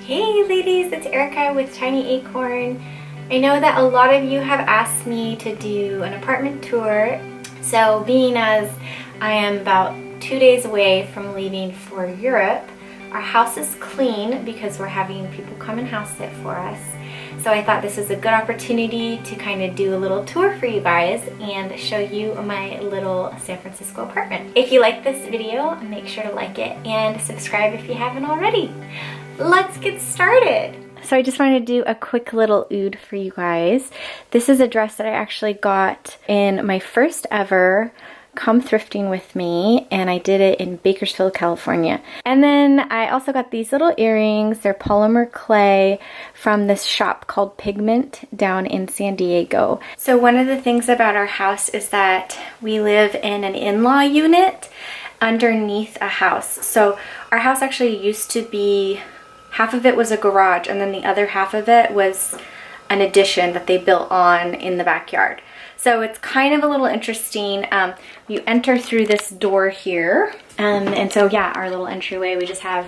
Hey ladies, it's Erica with Tiny Acorn. I know that a lot of you have asked me to do an apartment tour, so being as I am about 2 days away from leaving for Europe, our house is clean because we're having people come and house sit for us. So I thought this is a good opportunity to kind of do a little tour for you guys and show you my little San Francisco apartment. If you like this video, make sure to like it and subscribe if you haven't already. Let's get started. So I just wanted to do a quick little ood for you guys. This is a dress that I actually got in my first ever Come Thrifting with Me, and I did it in Bakersfield, California. And then I also got these little earrings. They're polymer clay from this shop called Pigment down in San Diego. So one of the things about our house is that we live in an in-law unit underneath a house. So our house actually used to be, half of it was a garage, and then the other half of it was an addition that they built on in the backyard. So it's kind of a little interesting. You enter through this door here. And so yeah, our little entryway, we just have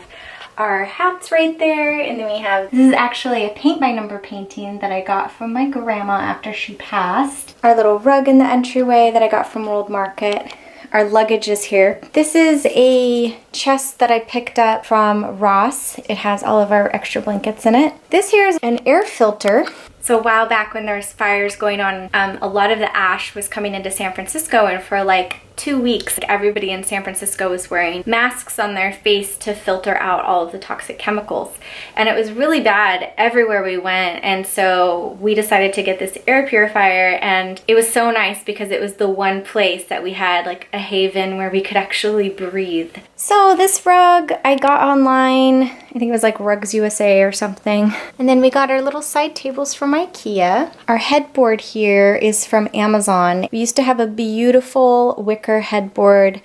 our hats right there. And then we have, this is actually a paint by number painting that I got from my grandma after she passed. Our little rug in the entryway that I got from World Market. Our luggage is here. This is a chest that I picked up from Ross. It has all of our extra blankets in it. This here is an air filter. So a while back when there was fires going on, a lot of the ash was coming into San Francisco, and for like 2 weeks, everybody in San Francisco was wearing masks on their face to filter out all of the toxic chemicals. And it was really bad everywhere we went, and so we decided to get this air purifier, and it was so nice because it was the one place that we had like a haven where we could actually breathe. So this rug I got online, I think it was like Rugs USA or something. And then we got our little side tables from IKEA. Our headboard here is from Amazon. We used to have a beautiful wicker headboard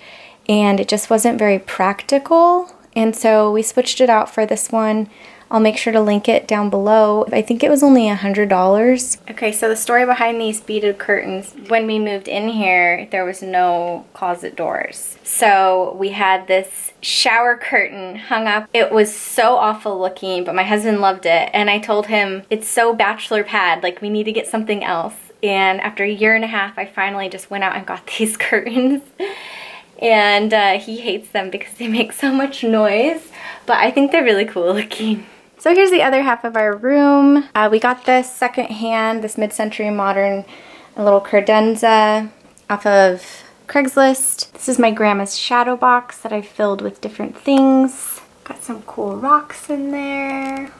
and it just wasn't very practical. And so we switched it out for this one. I'll make sure to link it down below. I think it was only $100. Okay, so the story behind these beaded curtains, when we moved in here, there was no closet doors. So we had this shower curtain hung up. It was so awful looking, but my husband loved it. And I told him, it's so bachelor pad, like we need to get something else. And after a year and a half, I finally just went out and got these curtains. And he hates them because they make so much noise, but I think they're really cool looking. So here's the other half of our room. We got this secondhand, this mid-century modern little credenza off of Craigslist. This is my grandma's shadow box that I filled with different things. Got some cool rocks in there.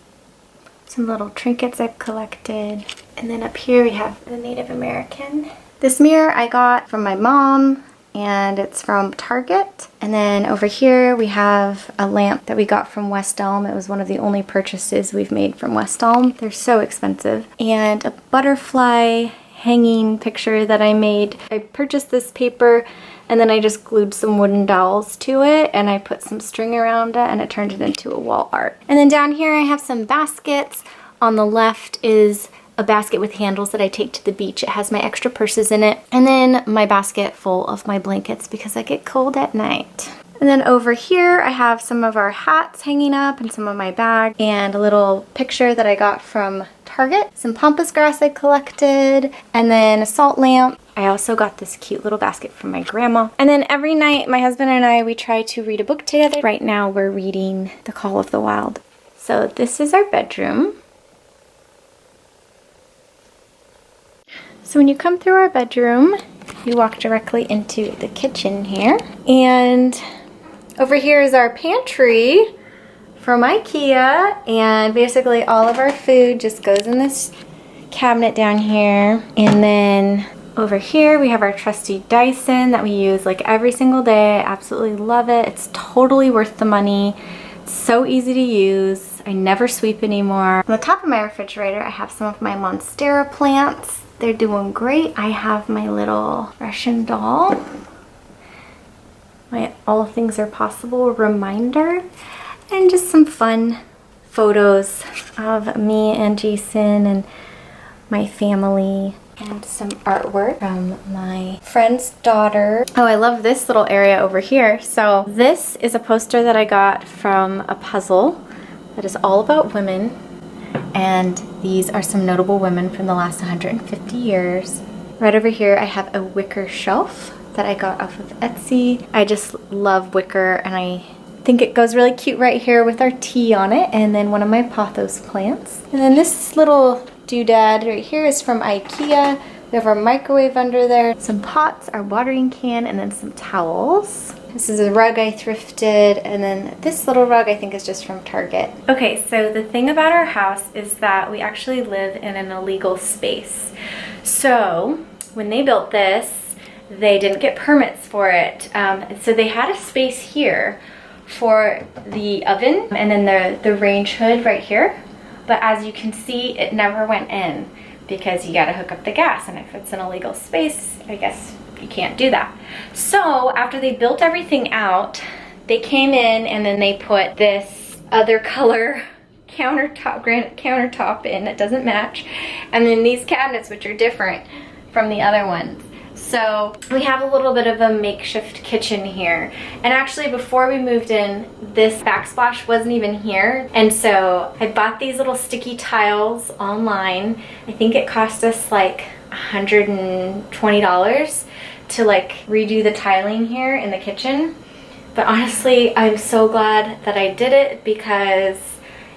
Some little trinkets I've collected. And then up here we have the Native American. This mirror I got from my mom, and it's from Target. And then over here we have a lamp that we got from West Elm. It was one of the only purchases we've made from West Elm. They're so expensive. And a butterfly hanging picture that I made. I purchased this paper and then I just glued some wooden dowels to it and I put some string around it and it turned it into a wall art. And then down here I have some baskets. On the left is a basket with handles that I take to the beach. It has my extra purses in it. And then my basket full of my blankets because I get cold at night. And then over here I have some of our hats hanging up and some of my bags and a little picture that I got from Target. Some pampas grass I collected and then a salt lamp. I also got this cute little basket from my grandma. And then every night my husband and I, we try to read a book together. Right now we're reading The Call of the Wild. So this is our bedroom. So when you come through our bedroom, you walk directly into the kitchen here. And over here is our pantry from IKEA. And basically all of our food just goes in this cabinet down here. And then over here we have our trusty Dyson that we use like every single day. I absolutely love it. It's totally worth the money. It's so easy to use. I never sweep anymore. On the top of my refrigerator, I have some of my Monstera plants. They're doing great. I have my little Russian doll. My All Things Are Possible reminder. And just some fun photos of me and Jason and my family. And some artwork from my friend's daughter. Oh, I love this little area over here. So this is a poster that I got from a puzzle that is all about women. And these are some notable women from the last 150 years. Right over here I have a wicker shelf that I got off of Etsy. I just love wicker, and I think it goes really cute right here with our tea on it, and then one of my pothos plants. And then this little doodad right here is from IKEA. We have our microwave under there, some pots, our watering can, and then some towels. This is a rug I thrifted, and then this little rug I think is just from Target. Okay, so the thing about our house is that we actually live in an illegal space. So when they built this, they didn't get permits for it. So they had a space here for the oven and then the range hood right here. But as you can see, it never went in because you gotta hook up the gas, and if it's an illegal space, I guess you can't do that. So after they built everything out, they came in and then they put this other color countertop, granite countertop in that doesn't match, and then these cabinets, which are different from the other ones. So we have a little bit of a makeshift kitchen here. And actually before we moved in, this backsplash wasn't even here. And so I bought these little sticky tiles online. I think it cost us like $120 to like redo the tiling here in the kitchen. But honestly, I'm so glad that I did it because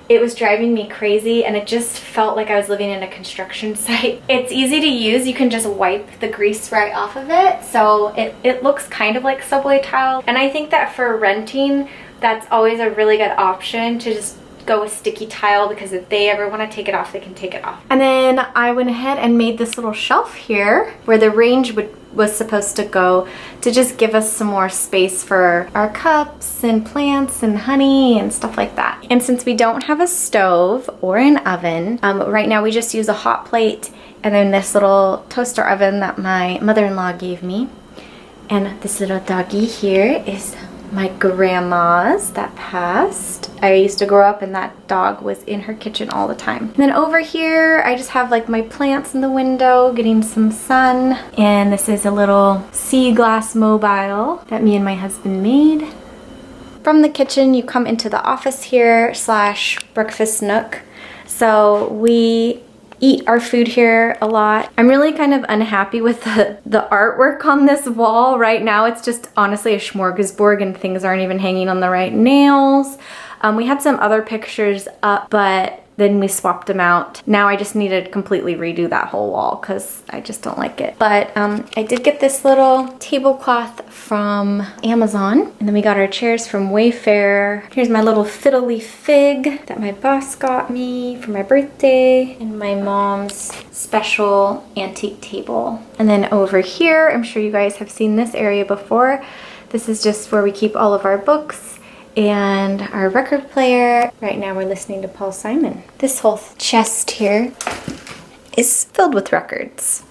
it was driving me crazy and it just felt like I was living in a construction site. It's easy to use. You can just wipe the grease right off of it. So it looks kind of like subway tile. And I think that for renting, that's always a really good option to just go with sticky tile, because if they ever want to take it off, they can take it off. And then I went ahead and made this little shelf here where the range was supposed to go to just give us some more space for our cups and plants and honey and stuff like that. And since we don't have a stove or an oven, right now we just use a hot plate and then this little toaster oven that my mother-in-law gave me. And this little doggy here is my grandma's that passed. I used to grow up and that dog was in her kitchen all the time. And then over here I just have like my plants in the window getting some sun. And this is a little sea glass mobile that me and my husband made. From the kitchen you come into the office here / breakfast nook. So we eat our food here a lot. I'm really kind of unhappy with the artwork on this wall right now. It's just honestly a smorgasbord and things aren't even hanging on the right nails. We had some other pictures up, but then we swapped them out. Now I just need to completely redo that whole wall because I just don't like it. But I did get this little tablecloth from Amazon. And then we got our chairs from Wayfair. Here's my little fiddly fig that my boss got me for my birthday. And my mom's special antique table. And then over here, I'm sure you guys have seen this area before. This is just where we keep all of our books and our record player. Right now we're listening to Paul Simon. This whole chest here is filled with records.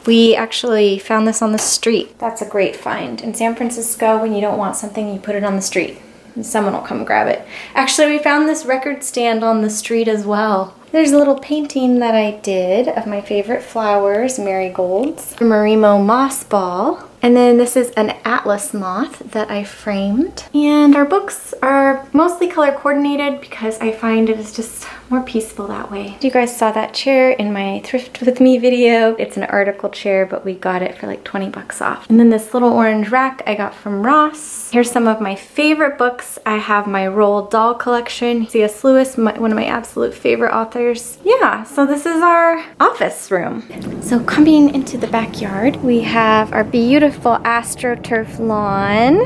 We actually found this on the street. That's a great find. In San Francisco, when you don't want something, you put it on the street and someone will come grab it. Actually, we found this record stand on the street as well. There's a little painting that I did of my favorite flowers, marigolds, a Marimo moss ball. And then this is an atlas moth that I framed. And our books are mostly color coordinated because I find it is just more peaceful that way. You guys saw that chair in my Thrift With Me video. It's an article chair, but we got it for like 20 bucks off. And then this little orange rack I got from Ross. Here's some of my favorite books. I have my Roald Dahl collection. C.S. Lewis, one of my absolute favorite authors. Yeah, so this is our office room. So coming into the backyard, we have our beautiful AstroTurf lawn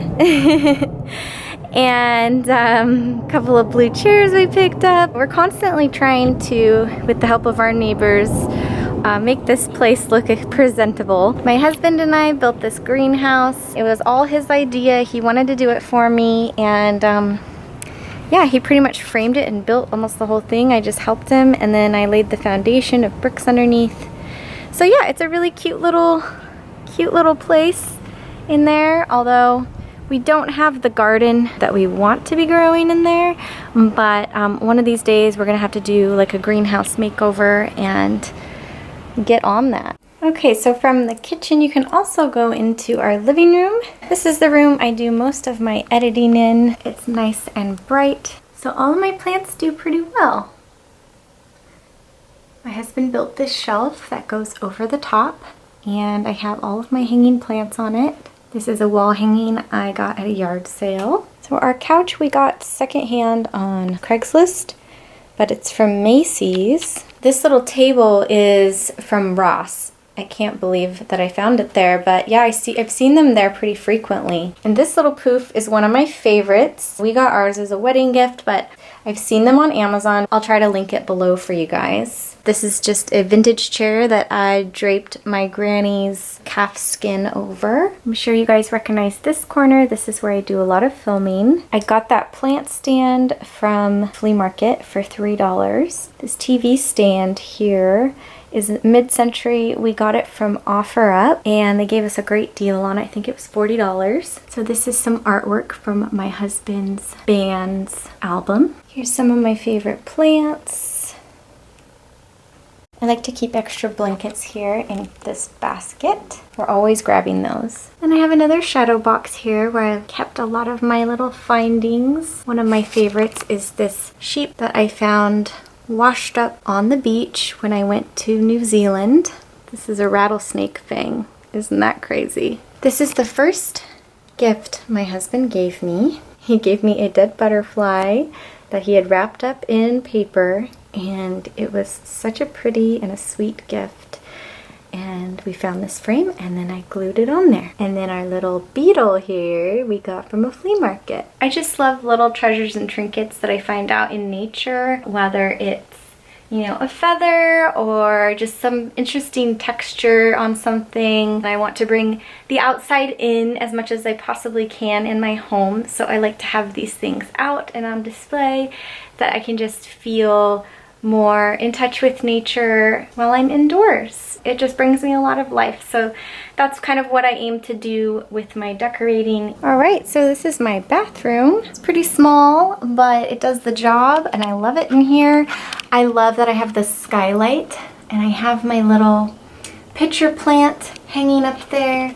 and a couple of blue chairs we picked up. We're constantly trying to, with the help of our neighbors, make this place look presentable. My husband and I built this greenhouse. It was all his idea. He wanted to do it for me, and yeah, he pretty much framed it and built almost the whole thing. I just helped him, and then I laid the foundation of bricks underneath. So yeah, it's a really cute little place in there, although we don't have the garden that we want to be growing in there. But one of these days we're gonna have to do like a greenhouse makeover and get on that. Okay, so from the kitchen you can also go into our living room. This is the room I do most of my editing in. It's nice and bright. So all of my plants do pretty well. My husband built this shelf that goes over the top, and I have all of my hanging plants on it. This is a wall hanging I got at a yard sale. So our couch we got secondhand on Craigslist, but it's from Macy's. This little table is from Ross. I can't believe that I found it there, but yeah, I've seen them there pretty frequently. And this little poof is one of my favorites. We got ours as a wedding gift, but I've seen them on Amazon. I'll try to link it below for you guys. This is just a vintage chair that I draped my granny's calf skin over. I'm sure you guys recognize this corner. This is where I do a lot of filming. I got that plant stand from flea market for $3. This TV stand here is mid-century. We got it from OfferUp and they gave us a great deal on it. I think it was $40. So this is some artwork from my husband's band's album. Here's some of my favorite plants. I like to keep extra blankets here in this basket. We're always grabbing those. And I have another shadow box here where I've kept a lot of my little findings. One of my favorites is this sheep that I found washed up on the beach when I went to New Zealand. This is a rattlesnake fang. Isn't that crazy? This is the first gift my husband gave me. He gave me a dead butterfly that he had wrapped up in paper, and it was such a pretty and a sweet gift. And we found this frame and then I glued it on there. And then our little beetle here we got from a flea market. I just love little treasures and trinkets that I find out in nature, whether it's, you know, a feather or just some interesting texture on something. I want to bring the outside in as much as I possibly can in my home. So I like to have these things out and on display that I can just feel more in touch with nature while I'm indoors. It just brings me a lot of life. So that's kind of what I aim to do with my decorating. All right, so this is my bathroom. It's pretty small, but it does the job and I love it in here. I love that I have the skylight and I have my little pitcher plant hanging up there.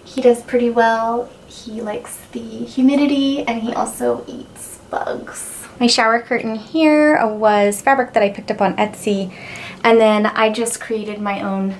He does pretty well. He likes the humidity and he also eats bugs. My shower curtain here was fabric that I picked up on Etsy, and then I just created my own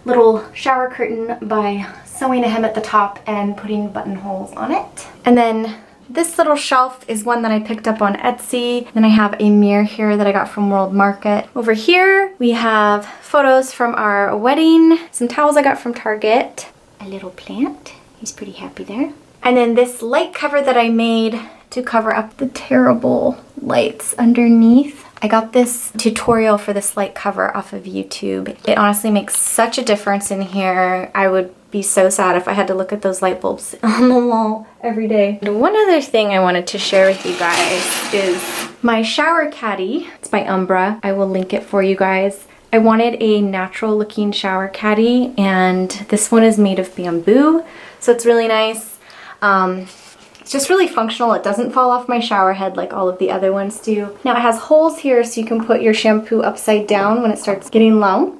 little shower curtain by sewing a hem at the top and putting buttonholes on it. And then this little shelf is one that I picked up on Etsy. Then I have a mirror here that I got from World Market. Over here we have photos from our wedding, some towels I got from Target, a little plant, he's pretty happy there. And then this light cover that I made to cover up the terrible lights underneath. I got this tutorial for this light cover off of YouTube. It honestly makes such a difference in here. I would be so sad if I had to look at those light bulbs on the wall every day. And one other thing I wanted to share with you guys is my shower caddy. It's by Umbra. I will link it for you guys. I wanted a natural looking shower caddy, and this one is made of bamboo, so it's really nice. It's just really functional. It doesn't fall off my shower head like all of the other ones do. Now it has holes here so you can put your shampoo upside down when it starts getting low.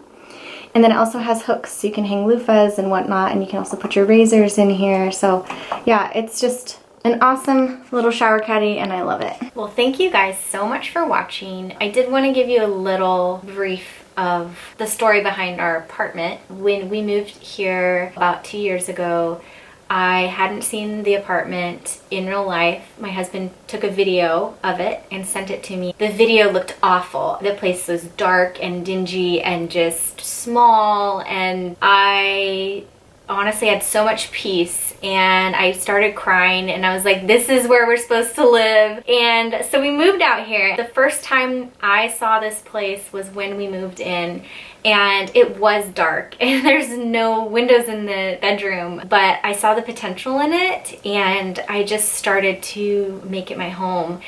And then it also has hooks so you can hang loofahs and whatnot, and you can also put your razors in here. So yeah, it's just an awesome little shower caddy and I love it. Well, thank you guys so much for watching. I did want to give you a little brief of the story behind our apartment. When we moved here about 2 years ago, I hadn't seen the apartment in real life. My husband took a video of it and sent it to me. The video looked awful. The place was dark and dingy and just small, and I honestly had so much peace, and I started crying and I was like, this is where we're supposed to live. And so we moved out here. The first time I saw this place was when we moved in, and it was dark and there's no windows in the bedroom, but I saw the potential in it and I just started to make it my home.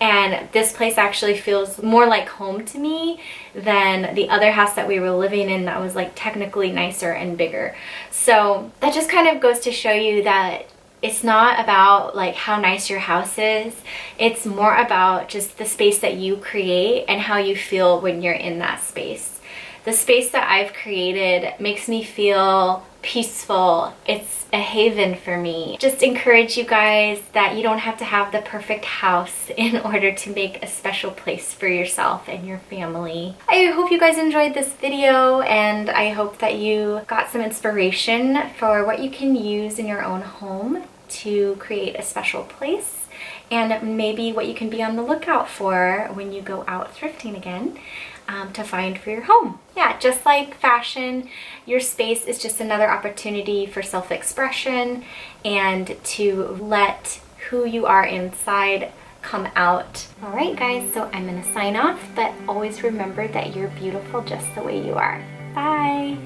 And this place actually feels more like home to me than the other house that we were living in that was like technically nicer and bigger. So that just kind of goes to show you that it's not about like how nice your house is. It's more about just the space that you create and how you feel when you're in that space. The space that I've created makes me feel peaceful. It's a haven for me. Just encourage you guys that you don't have to have the perfect house in order to make a special place for yourself and your family. I hope you guys enjoyed this video, and I hope that you got some inspiration for what you can use in your own home to create a special place, and maybe what you can be on the lookout for when you go out thrifting again. To find for your home. Yeah, just like fashion, your space is just another opportunity for self-expression and to let who you are inside come out. All right, guys, so I'm gonna sign off, but always remember that you're beautiful just the way you are. Bye.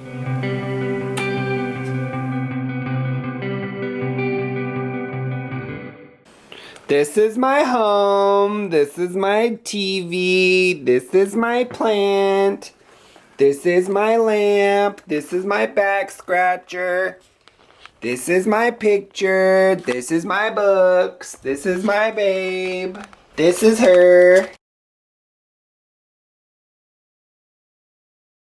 This is my home, this is my TV, this is my plant, this is my lamp, this is my back scratcher, this is my picture, this is my books, this is my babe, this is her.